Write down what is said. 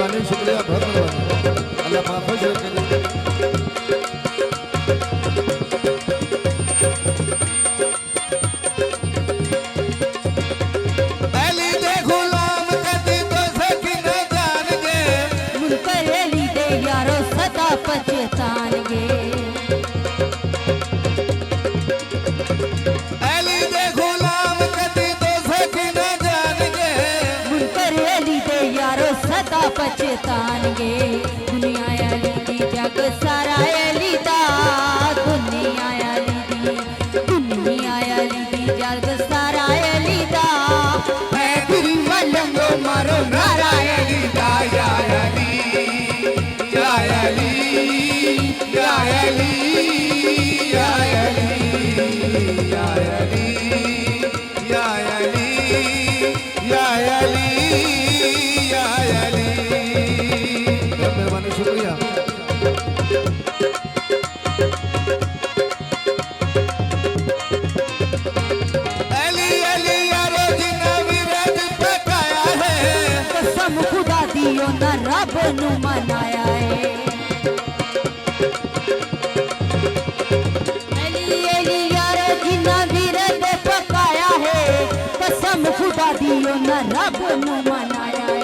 मेहरबानी शुक्रिया बहुत मेहरबानी अल्लाह माफ करे। पहचानगे अली दे गुलाम कदी तो सकी न जानेंगे मुनकर अली दे यारो सदा पहचानगे दुनिया अली दी जग सारा अली दा दुनिया अली दी जग सारा अली दा है दिल मलंगो मारो नारा अली दा या अली या अली या अली या अली या अली या अली या अली या अली मेहरबानी शुक्रिया। अली अली यारो जिन्ना विरद पकाया है कसम खुदा दियो ना रब नु मनाया है कसम खुदा दियो न रब नु मनाया है।